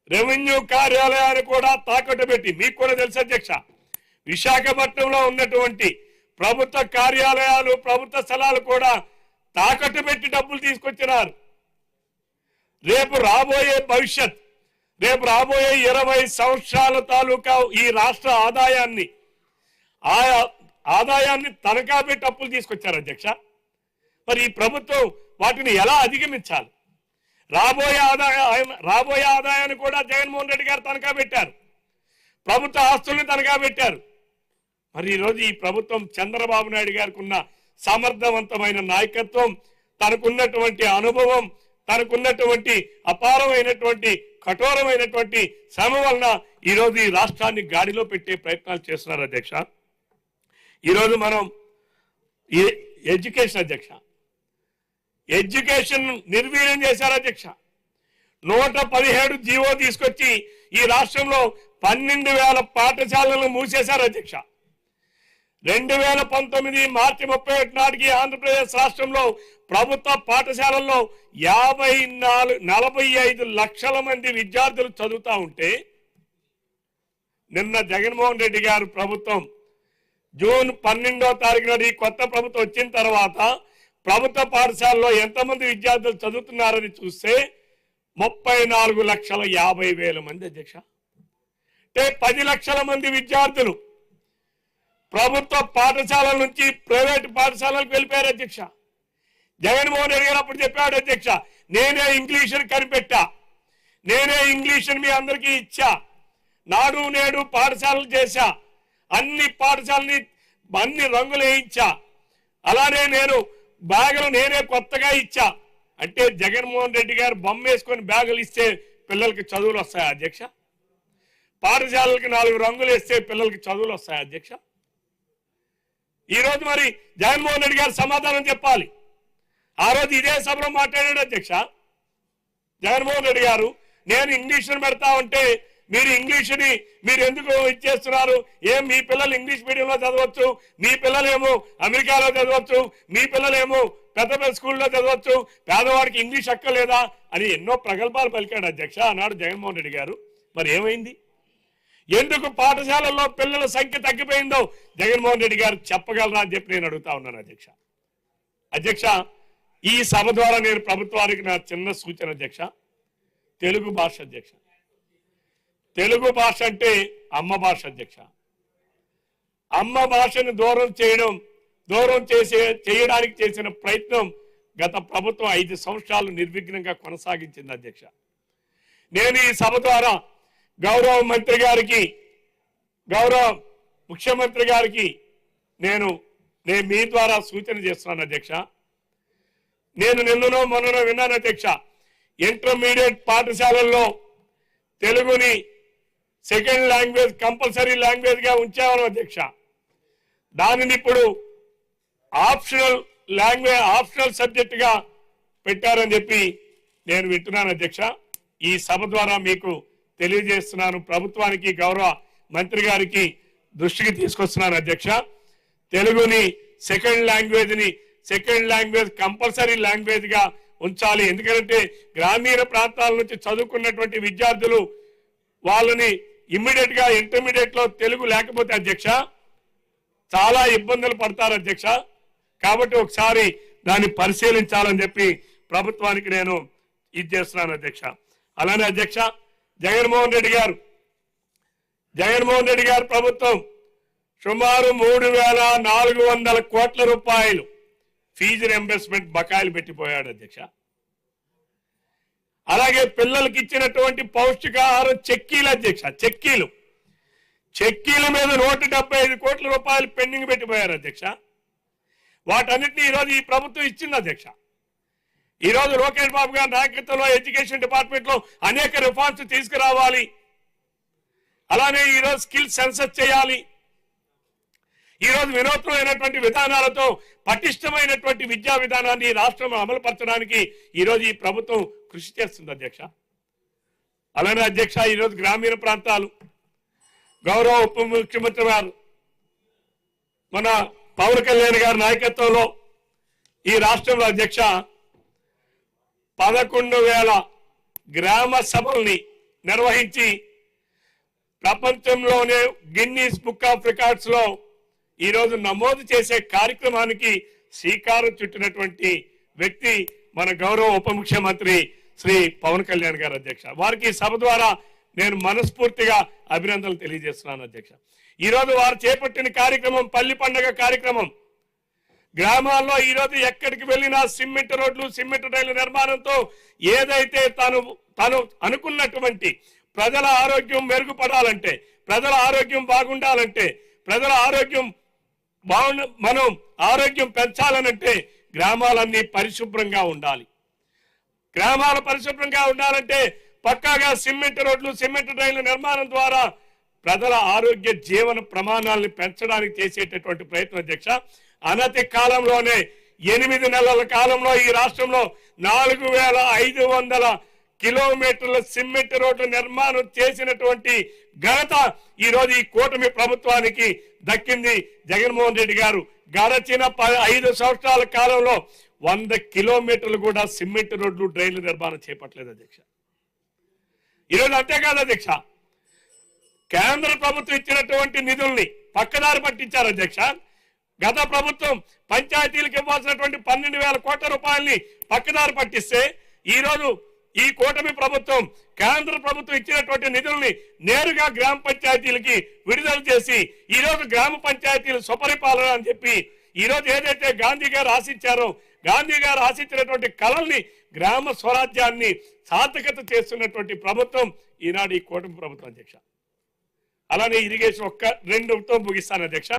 Revenue కార్యాలయాన్ని కూడా తాకట్టు పెట్టి, మీకు కూడా తెలుసు అధ్యక్ష, విశాఖపట్నంలో ఉన్నటువంటి ప్రభుత్వ కార్యాలయాలు, ప్రభుత్వ స్థలాలు కూడా తాకట్టు పెట్టి డబ్బులు తీసుకొచ్చినారు. రేపు రాబోయే భవిష్యత్, రేపు రాబోయే 20 సంవత్సరాల తాలూకా ఈ రాష్ట్ర ఆదాయాన్ని తనఖా పెట్టి అప్పులు తీసుకొచ్చారు అధ్యక్ష. మరి ఈ ప్రభుత్వం వాటిని ఎలా అధిగమించాలి? రాబోయే ఆదాయాన్ని కూడా జగన్మోహన్ రెడ్డి గారు తనఖా పెట్టారు, ప్రభుత్వ ఆస్తుల్ని తనఖా పెట్టారు. మరి ఈరోజు ఈ ప్రభుత్వం చంద్రబాబు నాయుడు గారికి ఉన్న సమర్థవంతమైన నాయకత్వం, తనకున్నటువంటి అనుభవం, తనకున్నటువంటి అపారమైనటువంటి కఠోరమైనటువంటి శ్రమ వలన ఈరోజు ఈ రాష్ట్రాన్ని గాడిలో పెట్టే ప్రయత్నాలు చేస్తున్నారు అధ్యక్ష. ఈరోజు మనం ఎడ్యుకేషన్ అధ్యక్ష, ఎడ్యుకేషన్ నిర్వీర్యం చేశారు అధ్యక్ష. 117 జీవో తీసుకొచ్చి ఈ రాష్ట్రంలో 12,000 పాఠశాలలను మూసేశారు అధ్యక్ష. 2019 మార్చి 31 నాటికి ఆంధ్రప్రదేశ్ రాష్ట్రంలో ప్రభుత్వ పాఠశాలల్లో 45 లక్షల మంది విద్యార్థులు చదువుతా ఉంటే, నిన్న జగన్మోహన్ రెడ్డి గారు ప్రభుత్వం జూన్ 12వ తారీఖు నాడు ఈ కొత్త ప్రభుత్వం వచ్చిన తర్వాత ప్రభుత్వ పాఠశాలలో ఎంతమంది విద్యార్థులు చదువుతున్నారని చూస్తే 34,50,000 మంది అధ్యక్ష. అంటే 10 లక్షల మంది విద్యార్థులు ప్రభుత్వ పాఠశాలల నుంచి ప్రైవేట్ పాఠశాలలకు వెళ్ళిపోయారు అధ్యక్ష. జగన్మోహన్ రెడ్డి గారు అప్పుడు చెప్పాడు అధ్యక్ష, నేనే ఇంగ్లీషుని కనిపెట్టా, నేనే ఇంగ్లీషుని మీ అందరికీ ఇచ్చా, నాడు నేడు పాఠశాలలు చేశా, అన్ని పాఠశాలని అన్ని రంగులు వేయించా, అలానే నేను బ్యాగులు నేనే కొత్తగా ఇచ్చా. అంటే జగన్మోహన్ రెడ్డి గారు బొమ్మ వేసుకొని బ్యాగులు ఇస్తే పిల్లలకి చదువులు వస్తాయా అధ్యక్ష? పాఠశాలలకి 4 రంగులు వేస్తే పిల్లలకి చదువులు వస్తాయా అధ్యక్ష? ఈరోజు మరి జగన్మోహన్ రెడ్డి గారు సమాధానం చెప్పాలి. ఆ రోజు ఇదే సభలో మాట్లాడాడు అధ్యక్ష జగన్మోహన్ రెడ్డి గారు, నేను ఇంగ్లీష్ని పెడతా ఉంటే మీరు ఇంగ్లీష్ని మీరు ఎందుకు ఇచ్చేస్తున్నారు? ఏం మీ పిల్లలు ఇంగ్లీష్ మీడియంలో చదవచ్చు, మీ పిల్లలేమో అమెరికాలో చదవచ్చు, మీ పిల్లలేమో పెద్ద పెద్ద స్కూల్లో చదవచ్చు, పేదవాడికి ఇంగ్లీష్ అక్కర్లేదా అని ఎన్నో ప్రగల్భాలు పలికాడు అధ్యక్ష ఆనాడు జగన్మోహన్ రెడ్డి గారు. మరి ఏమైంది? ఎందుకు పాఠశాలల్లో పిల్లల సంఖ్య తగ్గిపోయిందో జగన్మోహన్ రెడ్డి గారు చెప్పగలరా అని చెప్పి నేను అడుగుతా ఉన్నాను అధ్యక్ష. అధ్యక్ష, ఈ సభ ద్వారా నేను ప్రభుత్వానికి నా చిన్న సూచన అధ్యక్ష, తెలుగు భాష అధ్యక్ష, తెలుగు భాష అంటే అమ్మ భాష అధ్యక్ష. అమ్మ భాషను దూరం చేయడానికి చేసిన ప్రయత్నం గత ప్రభుత్వం 5 సంవత్సరాలు నిర్విఘ్నంగా కొనసాగించింది అధ్యక్ష. నేను ఈ సభ ద్వారా గౌరవ ముఖ్యమంత్రి గారికి నేను మీ ద్వారా సూచన చేస్తున్నాను అధ్యక్ష. నేను నిన్ననో మొన్ననో విన్నాను అధ్యక్ష, ఇంటర్మీడియట్ పాఠశాలల్లో తెలుగుని సెకండ్ లాంగ్వేజ్ కంపల్సరీ లాంగ్వేజ్ గా ఉంచామని అధ్యక్ష. దానిని ఇప్పుడు ఆప్షనల్ సబ్జెక్ట్ గా పెట్టారని చెప్పి నేను వింటున్నాను అధ్యక్ష. ఈ సభ ద్వారా మీకు తెలియజేస్తున్నాను, ప్రభుత్వానికి గౌరవ మంత్రి గారికి దృష్టికి తీసుకొస్తున్నాను అధ్యక్ష. తెలుగుని సెకండ్ లాంగ్వేజ్ కంపల్సరీ లాంగ్వేజ్ గా ఉంచాలి. ఎందుకంటే గ్రామీణ ప్రాంతాల నుంచి చదువుకున్నటువంటి విద్యార్థులు వాళ్ళని ఇమ్మీడియట్ గా ఇంటర్మీడియట్ లో తెలుగు లేకపోతే అధ్యక్ష చాలా ఇబ్బందులు పడతారు అధ్యక్ష. కాబట్టి ఒకసారి దాన్ని పరిశీలించాలని చెప్పి ప్రభుత్వానికి నేను ఇది చేస్తున్నాను అధ్యక్ష. అలానే అధ్యక్ష, జగన్మోహన్ రెడ్డి గారు ప్రభుత్వం సుమారు 3,400 కోట్ల రూపాయలు ఫీజు రింబర్స్మెంట్ బకాయిలు పెట్టిపోయాడు అధ్యక్ష. అలాగే పిల్లలకి ఇచ్చినటువంటి పౌష్టికాహారం చెక్కీలు అధ్యక్ష, చెక్కీల మీద 175 కోట్ల రూపాయలు పెండింగ్ పెట్టిపోయారు అధ్యక్ష. వాటన్నిటిని ఈరోజు ఈ ప్రభుత్వం ఇచ్చింది అధ్యక్ష. ఈరోజు లోకేష్ బాబు గారి నాయకత్వంలో ఎడ్యుకేషన్ డిపార్ట్మెంట్ లో అనేక రిఫార్మ్స్ తీసుకురావాలి. అలానే ఈరోజు స్కిల్ సెన్సస్ చేయాలి. ఈరోజు వినూత్నమైనటువంటి విధానాలతో పటిష్టమైనటువంటి విద్యా విధానాన్ని రాష్ట్రంలో అమలుపరచడానికి ఈరోజు ఈ ప్రభుత్వం కృషి చేస్తుంది అధ్యక్ష. అలానే అధ్యక్ష, ఈరోజు గ్రామీణ ప్రాంతాలు గౌరవ ఉప ముఖ్యమంత్రి గారు మన పవన్ కళ్యాణ్ గారి నాయకత్వంలో ఈ రాష్ట్రంలో అధ్యక్ష 11,000 గ్రామ సభల్ని నిర్వహించి ప్రపంచంలోనే గిన్నీస్ బుక్ ఆఫ్ రికార్డ్స్ లో ఈరోజు నమోదు చేసే కార్యక్రమానికి శ్రీకారం చుట్టినటువంటి వ్యక్తి మన గౌరవ ఉప ముఖ్యమంత్రి శ్రీ పవన్ కళ్యాణ్ గారు అధ్యక్ష. వారికి సభ ద్వారా నేను మనస్ఫూర్తిగా అభినందనలు తెలియజేస్తున్నాను అధ్యక్ష. ఈరోజు వారు చేపట్టిన కార్యక్రమం పల్లి పండుగ కార్యక్రమం. గ్రామాల్లో ఈరోజు ఎక్కడికి వెళ్ళినా సిమెంట్ రోడ్లు, సిమెంట్ రైలు నిర్మాణంతో ఏదైతే తను అనుకున్నటువంటి ప్రజల ఆరోగ్యం మెరుగుపడాలంటే, ప్రజల ఆరోగ్యం బాగుండాలంటే, ప్రజల ఆరోగ్యం మనం ఆరోగ్యం పెంచాలనంటే గ్రామాలన్నీ పరిశుభ్రంగా ఉండాలి. గ్రామాలు పరిశుభ్రంగా ఉండాలంటే పక్కాగా సిమెంట్ రోడ్లు, సిమెంట్ రైలు నిర్మాణం ద్వారా ప్రజల ఆరోగ్య జీవన ప్రమాణాలను పెంచడానికి చేసేటటువంటి ప్రయత్నం అధ్యక్ష. అనతి కాలంలోనే 8 నెలల కాలంలో ఈ రాష్ట్రంలో 4500 కిలోమీటర్ల సిమెంట్ రోడ్ల నిర్మాణం చేసినటువంటి ఘనత ఈరోజు ఈ కూటమి ప్రభుత్వానికి దక్కింది. జగన్మోహన్ రెడ్డి గారు గడచిన 5 సంవత్సరాల కాలంలో 100 కిలోమీటర్లు కూడా సిమెంట్ రోడ్లు, డ్రైన్ల నిర్మాణం చేపట్టలేదు అధ్యక్ష. ఈరోజు అంతేకాదు అధ్యక్ష, కేంద్ర ప్రభుత్వం ఇచ్చినటువంటి నిధుల్ని పక్కదారి పట్టించారు అధ్యక్ష. గత ప్రభుత్వం పంచాయతీలకు ఇవ్వాల్సినటువంటి 12,000 కోట్ల రూపాయల్ని పక్కదారి పట్టిస్తే ఈరోజు ఈ కూటమి ప్రభుత్వం కేంద్ర ప్రభుత్వం ఇచ్చినటువంటి నిధుల్ని నేరుగా గ్రామ పంచాయతీలకి విడుదల చేసి ఈరోజు గ్రామ పంచాయతీలు సుపరిపాలన అని చెప్పి ఈరోజు ఏదైతే గాంధీ గారు ఆశించారో, గాంధీ గారు ఆశించినటువంటి కళల్ని, గ్రామ స్వరాజ్యాన్ని సార్థకత చేస్తున్నటువంటి ప్రభుత్వం ఈనాడు ఈ కూటమి ప్రభుత్వం అధ్యక్ష. అలానే ఇరిగేషన్ 2తో ముగిస్తాను అధ్యక్ష.